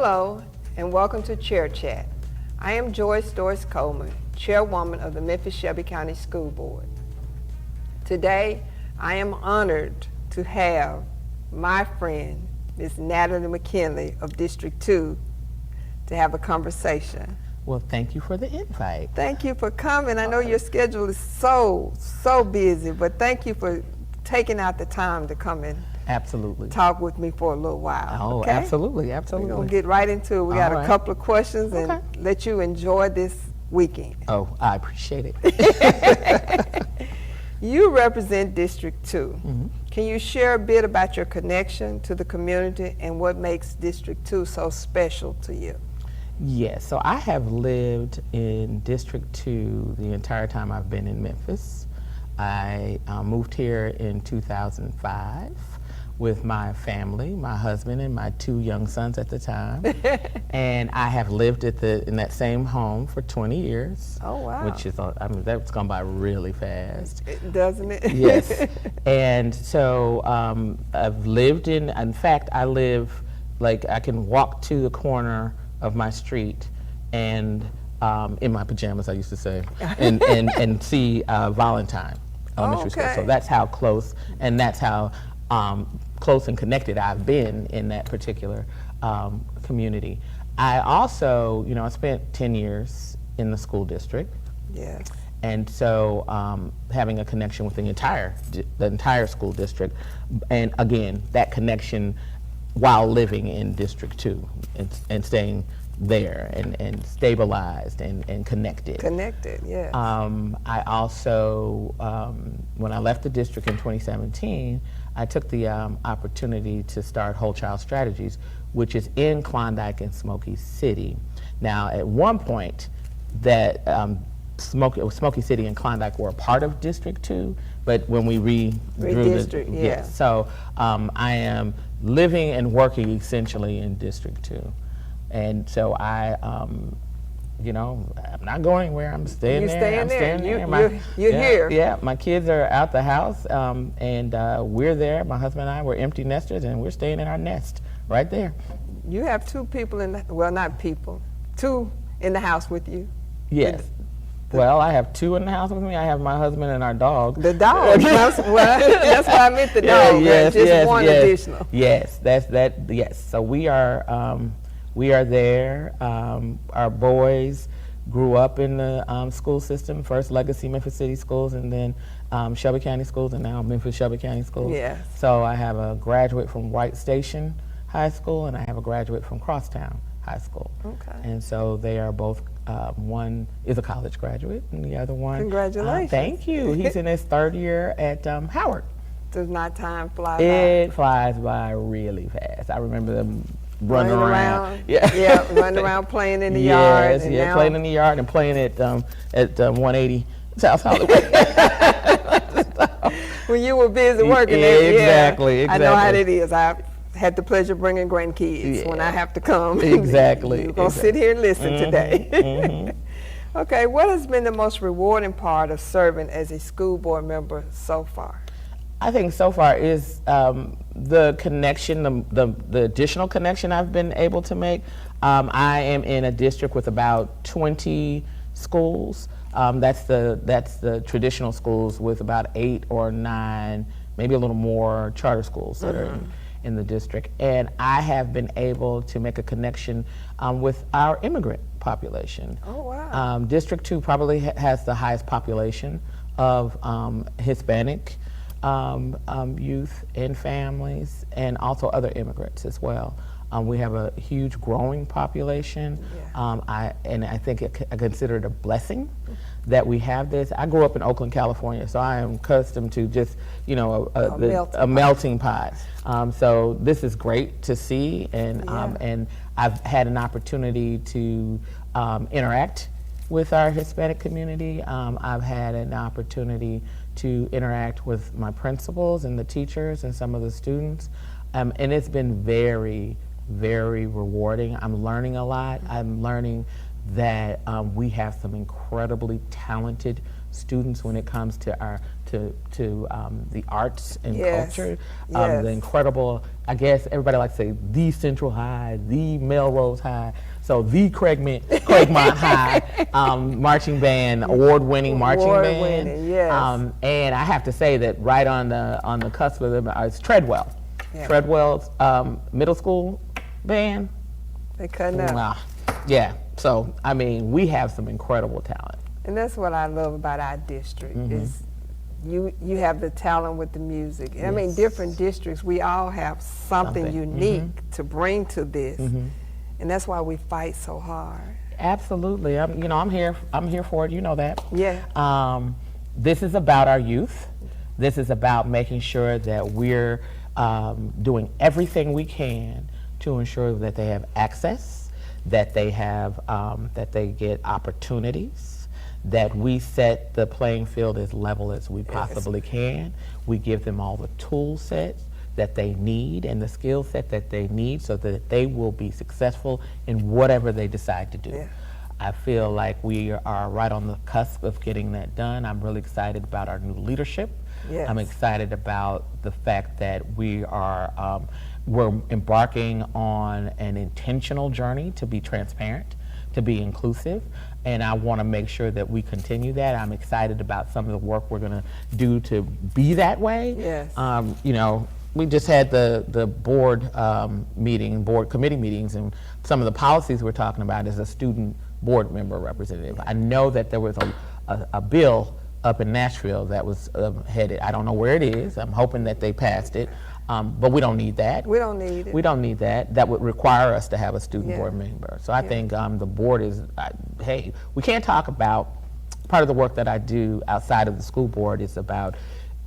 Hello, and welcome to Chair Chat. I am Joyce Doris Coleman, Chairwoman of the Memphis-Shelby County School Board. Today, I am honored to have my friend, Ms. Natalie McKinney of District 2, to have a conversation. Well, thank you for the invite. Thank you for coming. I know your schedule is so busy, but thank you for taking out the time to come and Absolutely. talk with me for a little while. Oh, okay? absolutely. We're going to get right into it. We got a couple of questions and let you enjoy this weekend. Oh, I appreciate it. You represent District 2. Mm-hmm. Can you share a bit about your connection to the community and what makes District 2 so special to you? Yes, so I have lived in District 2 the entire time I've been in Memphis. I moved here in 2005 with my family, my husband and my 2 young sons at the time. And I have lived in that same home for 20 years. Oh, wow. Which is, I mean, that's gone by really fast. Doesn't it? Yes. And so I've lived in fact, I live, like, I can walk to the corner of my street and in my pajamas, I used to say, and see Valentine Elementary School. So that's how close, and that's how close and connected I've been in that particular community. I also, I spent 10 years in the school district. Yes. And so having a connection with the entire school district, and again, that connection while living in District 2 and staying there and stabilized and connected. Connected, yes. I also, when I left the district in 2017, I took the opportunity to start Whole Child Strategies, which is in Klondike and Smoky City. Now, at one point, that Smoky City and Klondike were a part of District 2, but when we redistrict, yeah. So I am living and working essentially in District 2. And so I'm not going anywhere. I'm staying there. I'm staying there. You're here. Yeah, my kids are out the house, and we're there. My husband and I, we're empty nesters, and we're staying in our nest right there. You have 2 people not people, 2 in the house with you. Yes. Well, I have 2 in the house with me. I have my husband and our dog. The dog. That's why I meant the dog. Yes, just one additional. Yes, yes. So we are there. Our boys grew up in the school system, first Legacy Memphis City Schools, and then Shelby County Schools, and now Memphis-Shelby County Schools. Yes. So I have a graduate from White Station High School, and I have a graduate from Crosstown High School. Okay. And so they are both, one is a college graduate, and the other one. Congratulations. Thank you. He's in his 3rd year at Howard. Does not time fly by? It flies by really fast. I remember them running around. Running around playing in the yard. Yes, playing in the yard and playing at 180 South Hollywood. When you were busy working exactly. I know how it is. I had the pleasure of bringing grandkids when I have to come. Exactly. You're going to sit here and listen today. Okay, what has been the most rewarding part of serving as a school board member so far? I think so far is the connection, the additional connection I've been able to make. I am in a district with about 20 schools. That's the traditional schools with about 8 or 9, maybe a little more charter schools that are in the district. And I have been able to make a connection with our immigrant population. Oh, wow. District 2 probably has the highest population of Hispanic youth and families, and also other immigrants as well. We have a huge growing population. I think I consider it a blessing that we have this. I grew up in Oakland, California, so I am accustomed to just, a melting pot. So this is great to see, and I've had an opportunity to interact with our Hispanic community. I've had an opportunity to interact with my principals and the teachers and some of the students, and it's been very, very rewarding. I'm learning a lot. I'm learning that we have some incredibly talented students when it comes to our to the arts and culture. The incredible, I guess everybody likes to say the Central High, the Melrose High, so the Craigmont High marching band, award-winning marching band. And I have to say that right on the cusp of them is Treadwell. Treadwell's middle school band. They cutting up. Yeah, so I mean, we have some incredible talent. And that's what I love about our district is you have the talent with the music. I mean, different districts, we all have something unique to bring to this, and that's why we fight so hard. Absolutely, I'm here for it. You know that. Yeah. This is about our youth. This is about making sure that we're doing everything we can to ensure that they have access, that they have that they get opportunities, that we set the playing field as level as we possibly can. We give them all the tool sets that they need and the skill set that they need so that they will be successful in whatever they decide to do. I feel like we are right on the cusp of getting that done. I'm really excited about our new leadership. I'm excited about the fact that we're embarking on an intentional journey to be transparent, to be inclusive, and I want to make sure that we continue that. I'm excited about some of the work we're going to do to be that way. We just had the board board committee meetings, and some of the policies we're talking about is a student board member representative. I know that there was a bill up in Nashville that was headed. I don't know where it is. I'm hoping that they passed it. But we don't need that. We don't need it. We don't need that. That would require us to have a student board member. So I think the board is, hey, we can't talk about, part of the work that I do outside of the school board is about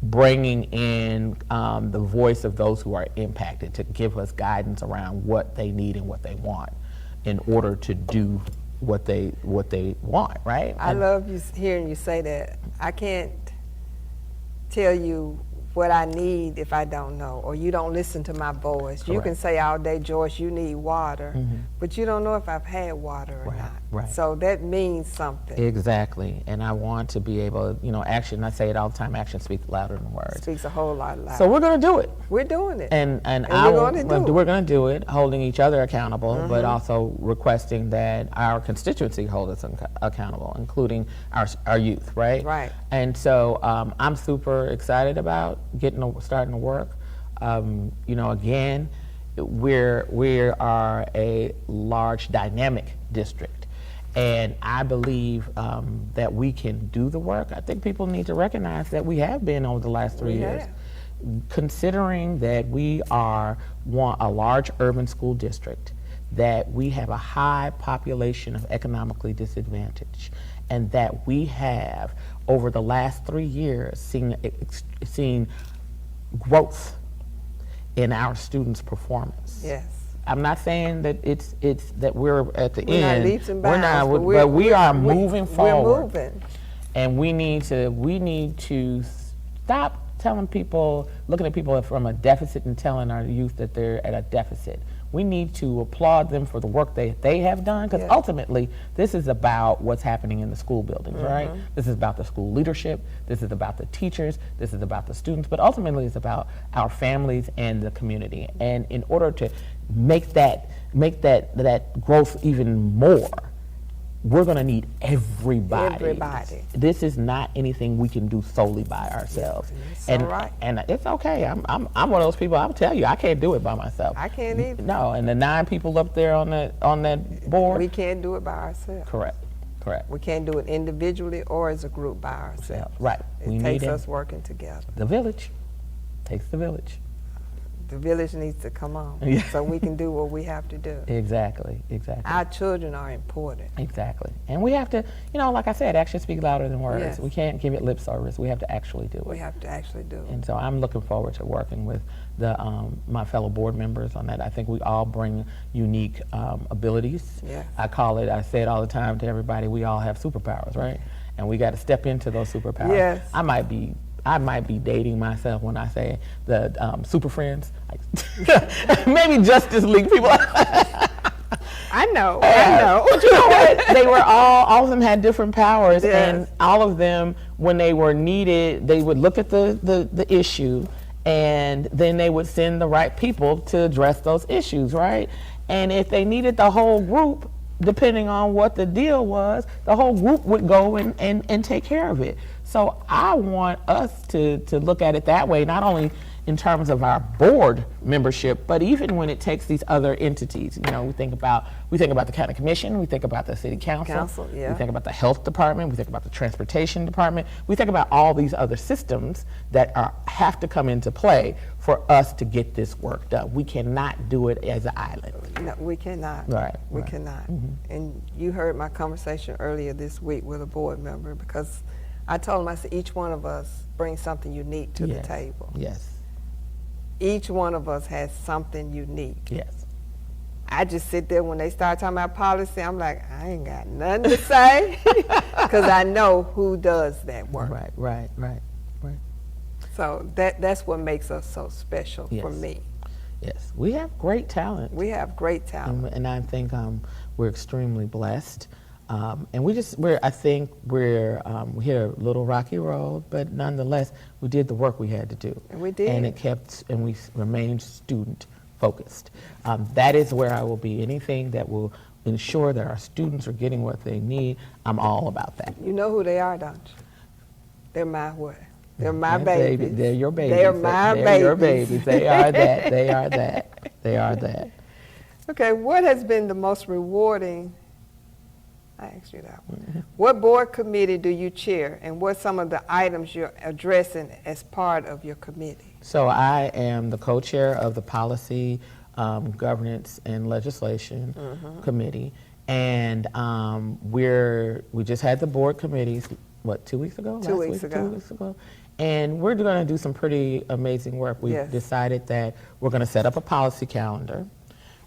bringing in the voice of those who are impacted to give us guidance around what they need and what they want in order to do what they want, right? I love hearing you say that. I can't tell you what I need if I don't know, or you don't listen to my voice. You can say all day, Joyce, you need water, but you don't know if I've had water or not. So that means something. Exactly, and I want to be able, action, I say it all the time, action speaks louder than words. Speaks a whole lot louder. So we're going to do it. We're doing it. And we're going to do it, holding each other accountable, but also requesting that our constituency hold us accountable, including our youth, right? Right. And so I'm super excited about starting to work. Again, we are a large dynamic district, and I believe that we can do the work. I think people need to recognize that we have been over the last 3 years. Considering that we are a large urban school district, that we have a high population of economically disadvantaged, and that we have over the last 3 years seen growth in our students' performance. I'm not saying that it's that we're at the end. We're not leaps and bounds, but we are moving forward. We're moving. And we need to stop looking at people from a deficit and telling our youth that they're at a deficit. We need to applaud them for the work they have done, because ultimately this is about what's happening in the school buildings, right? This is about the school leadership, this is about the teachers, this is about the students, but ultimately it's about our families and the community. And in order to make that growth even more, we're going to need everybody. This is not anything we can do solely by ourselves. And it's okay. I'm one of those people. I'll tell you, I can't do it by myself. I can't either. No, and the 9 people up there on that board. We can't do it by ourselves. Correct. We can't do it individually or as a group by ourselves. Right. It takes us working together. The village takes the village. The village needs to come on so we can do what we have to do. Exactly. Our children are important. Exactly. And we have to, like I said, actions speak louder than words. We can't give it lip service. We have to actually do it. We have to actually do it. And so I'm looking forward to working with my fellow board members on that. I think we all bring unique abilities. I say it all the time to everybody, we all have superpowers, right? And we got to step into those superpowers. I might be dating myself when I say the Super Friends, maybe Justice League people. I know. But you know what? They were all of them had different powers, Yes. and all of them, when they were needed, they would look at the issue, and then they would send the right people to address those issues, right? And if they needed the whole group, depending on what the deal was, the whole group would go and take care of it. So I want us to look at it that way, not only in terms of our board membership, but even when it takes these other entities. You know, we think about the county commission, we think about the city council, yeah. we think about the health department, we think about the transportation department, we think about all these other systems that have to come into play for us to get this work done. We cannot do it as an island. No, we cannot. Right. We cannot. And you heard my conversation earlier this week with a board member, because I told him, I said, each one of us brings something unique to the table. Yes. Each one of us has something unique. Yes. I just sit there when they start talking about policy, I'm like, I ain't got nothing to say, because I know who does that work. Right. So that's what makes us so special for me. Yes, we have great talent. We have great talent. And I think we're extremely blessed. And we hit a little rocky road, but nonetheless, we did the work we had to do. And we did. And we remained student focused. That is where I will be. Anything that will ensure that our students are getting what they need, I'm all about that. You know who they are, don't you? They're my what? They're my babies. They're your babies. They're my babies. They're your babies. They are that. They are that. They are that. Okay, what has been the most rewarding? I asked you that one. What board committee do you chair, and what some of the items you're addressing as part of your committee? So I am the co-chair of the Policy, Governance, and Legislation Committee, and we just had the board committees, 2 weeks ago? 2 weeks ago. 2 weeks ago. And we're going to do some pretty amazing work. We've decided that we're going to set up a policy calendar.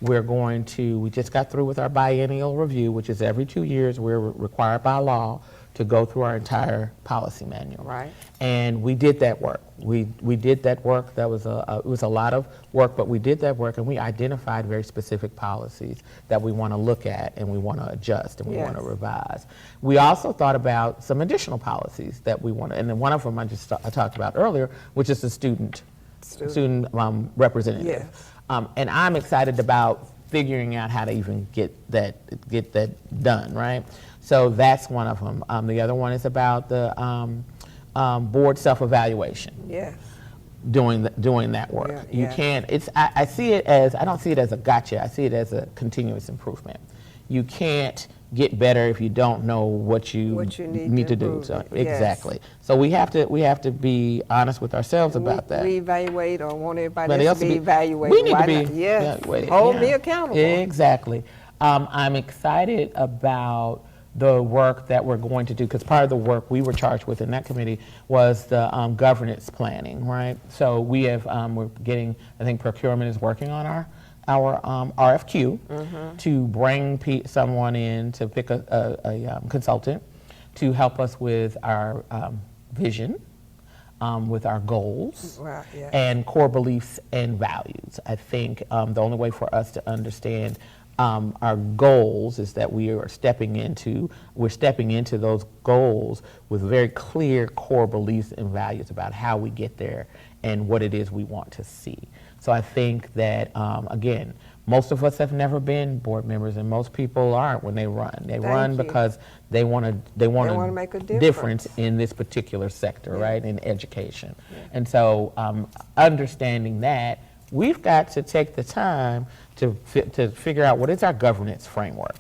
We just got through with our biennial review, which is every 2 years. We're required by law to go through our entire policy manual. Right. And we did that work. We did that work. That was it was a lot of work, but we did that work, and we identified very specific policies that we want to look at, and we want to adjust, and we want to revise. We also thought about some additional policies that we want to, and then one of them I talked about earlier, which is the student representative. Yes. And I'm excited about figuring out how to even get that done, right? So that's one of them. The other one is about the board self-evaluation. Yes. Doing that work. You can't. I see it as, I don't see it as a gotcha. I see it as a continuous improvement. You can't get better if you don't know what you need to do. So, exactly. So we have to be honest with ourselves about that. We evaluate, or want everybody else to be evaluated. We need to be evaluated. Hold me accountable. Exactly. I'm excited about the work that we're going to do, because part of the work we were charged with in that committee was the governance planning, right? So we have, we're getting, I think procurement is working on our RFQ to bring someone in to pick a consultant to help us with our vision, with our goals, and core beliefs and values. I think the only way for us to understand our goals is that we're stepping into those goals with very clear core beliefs and values about how we get there and what it is we want to see. So I think that, again, most of us have never been board members, and most people aren't when they run. They run because they want to make a difference in this particular sector, right, in education. And so understanding that, we've got to take the time to figure out what is our governance framework.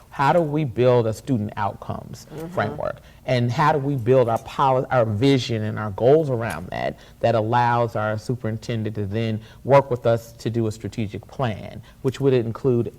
How do we build a student outcomes framework? And how do we build our vision and our goals around that allows our superintendent to then work with us to do a strategic plan, which would include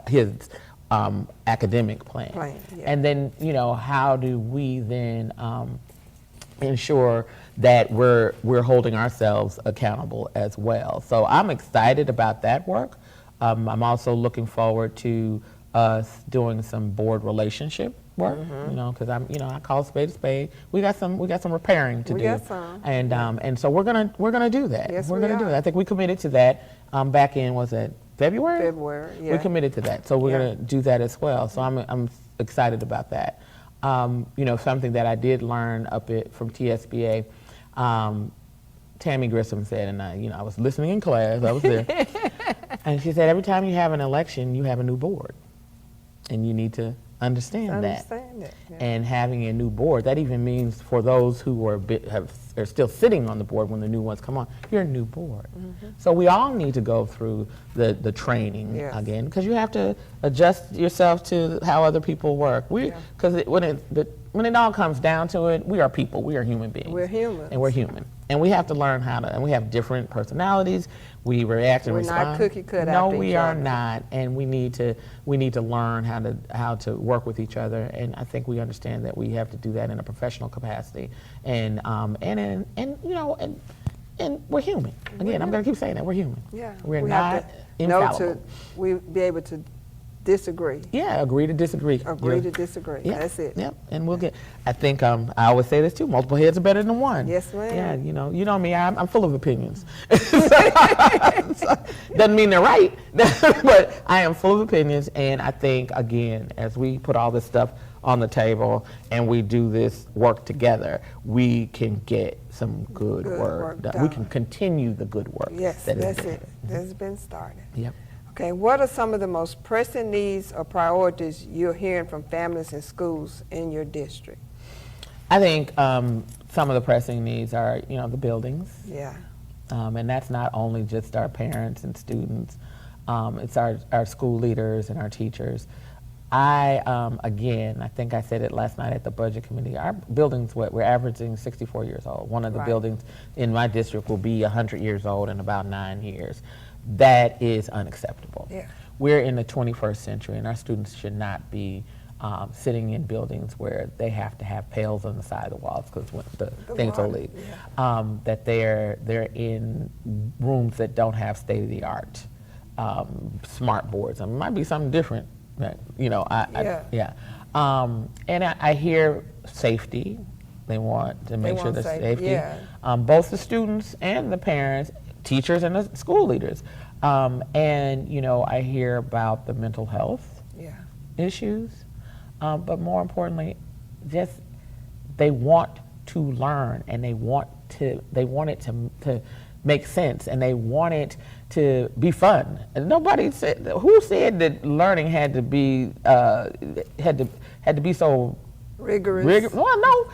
his academic plan. And then, how do we then ensure that we're holding ourselves accountable as well. So I'm excited about that work. I'm also looking forward to us doing some board relationship work, because I call spade a spade. We got some repairing to do. Got some. And so we're gonna do that. Yes, we're gonna do that. I think we committed to that back in, was it February? February, yeah. We committed to that, so we're Yeah. going to do that as well. So I'm excited about that. You know, something that I did learn from TSBA, Tammy Grissom said, and I was listening in class, I was there, and she said, every time you have an election, you have a new board, and you need to understand that. Yeah. And having a new board, that even means for those who are still sitting on the board when the new ones come on, you're a new board. So we all need to go through the training Yes. again, because you have to adjust yourself to how other people work. Because when it all comes down to it, we are people, we are human beings. We're humans. And we're human. And we have to learn and we have different personalities. We react and respond. We're not cookie cut No, after we each are other. not. And we need to learn how to work with each other. And I think we understand that we have to do that in a professional capacity. And we're human. Again, I'm going to keep saying that we're human. Yeah. We're we not have to know infallible. we be able to disagree. Yeah, agree to disagree. Agree to disagree. Yeah, That's it. Yep, and we'll get. I think I always say this too. Multiple heads are better than one. Yes, ma'am. Yeah, you know me. I'm full of opinions. Doesn't mean they're right, but I am full of opinions. And I think again, as we put all this stuff on the table and we do this work together, we can get some good work done. We can continue the good work. Yes, that that's is it. That's been started. Yep. Okay, what are some of the most pressing needs or priorities you're hearing from families and schools in your district? I think some of the pressing needs are, the buildings. Yeah. And that's not only just our parents and students, it's our school leaders and our teachers. Again, I think I said it last night at the budget committee, our buildings, we're averaging 64 years old. One of the Right. buildings in my district will be 100 years old in about 9 years. That is unacceptable. Yeah. We're in the 21st century, and our students should not be sitting in buildings where they have to have pails on the side of the walls because the things will water, leak. yeah. That they're in rooms that don't have state-of-the-art smart boards. It might be something different. Yeah. And I hear safety. They want to make sure want there's safety, safety. yeah. Both the students and the parents, teachers and the school leaders. I hear about the mental health Yeah. issues, but more importantly, just they want to learn and they want it to make sense and they want it to be fun. And who said that learning had to be so Rigorous. Well, no.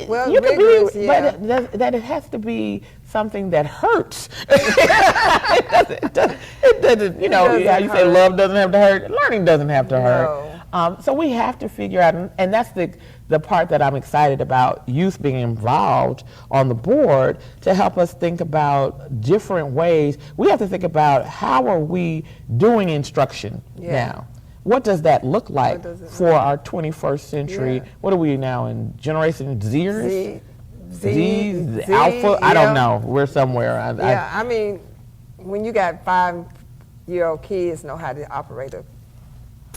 Well, you can rigorous, be, yeah. but that it has to be something that hurts. It doesn't. How you say hurt. love doesn't have to hurt. Learning doesn't have to No. hurt. So we have to figure out, and that's the part that I'm excited about, youth being involved on the board to help us think about different ways. We have to think about how are we doing instruction now? What does that look like for our 21st century? Yeah. What are we now in Generation Zers? Z, Alpha? I yeah. don't know. We're somewhere. I mean, when you got 5-year-old kids know how to operate a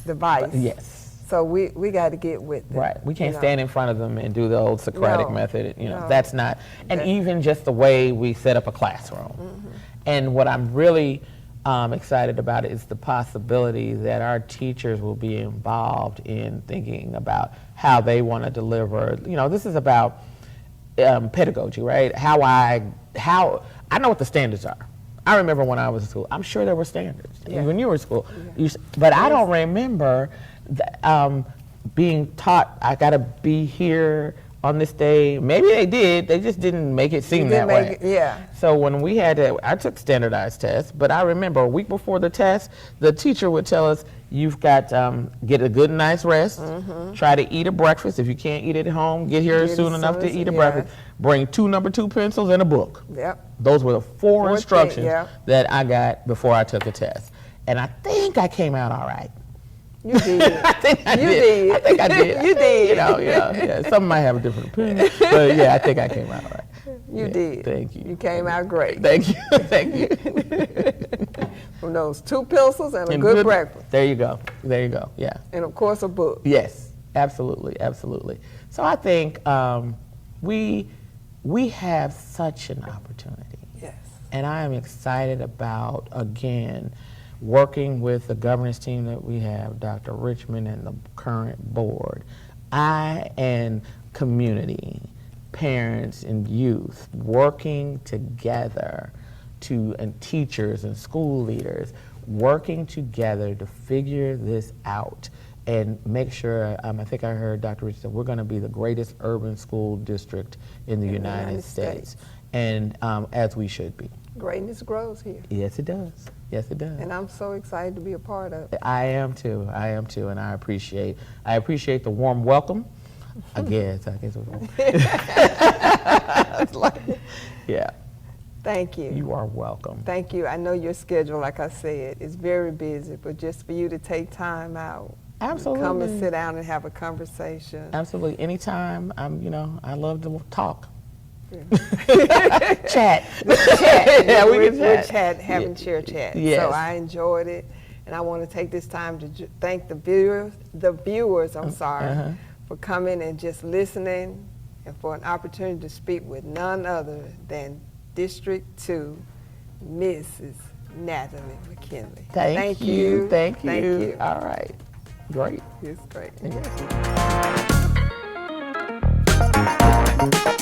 device. Yes. So we got to get with it. Right. We can't stand in front of them and do the old Socratic No. method. No. That's not. And even just the way we set up a classroom. Mm-hmm. And what I'm really excited about is the possibility that our teachers will be involved in thinking about how they want to deliver. This is about pedagogy, right? How I know what the standards are. I remember when I was in school. I'm sure there were standards when you were in school. But I don't remember being taught I got to be here on this day. Maybe they did. They just didn't make it seem that way. So when I took standardized tests, but I remember a week before the test, the teacher would tell us, you've got get a good nice rest, try to eat a breakfast. If you can't eat it at home, get here soon enough to eat a breakfast. Bring 2 number 2 pencils and a book. Yep. Those were the 4 instructions things, that I got before I took the test. And I think I came out all right. You did. I think I did. I think I did. You did. Yeah. Some might have a different opinion, but yeah, I think I came out all right. You did. Thank you. You came out great. Thank you. Thank you. From those 2 pencils and a good breakfast. There you go. Yeah. And of course a book. Yes, absolutely. So I think we have such an opportunity. Yes. And I am excited about, again, working with the governance team that we have, Dr. Richmond and the current board, I and community, parents and youth, working together and teachers and school leaders, working together to figure this out and make sure, I think I heard Dr. Richard say, we're going to be the greatest urban school district in the United States. And as we should be. Greatness grows here. Yes, it does. Yes, it does. And I'm so excited to be a part of it. I am too, and I appreciate the warm welcome. I guess it's like, yeah. Thank you. You are welcome. Thank you. I know your schedule, like I said, is very busy, but just for you to take time out. Absolutely. Come and sit down and have a conversation. Absolutely. Anytime. I love to talk. Yeah. Chat. Yeah, we can chat, having chair chat. Yes. So I enjoyed it, and I want to take this time to thank the viewers, for coming and just listening, and for an opportunity to speak with none other than District 2, Mrs. Natalie McKinney. Thank you. Thank you. All right. Great. It's great. Yes.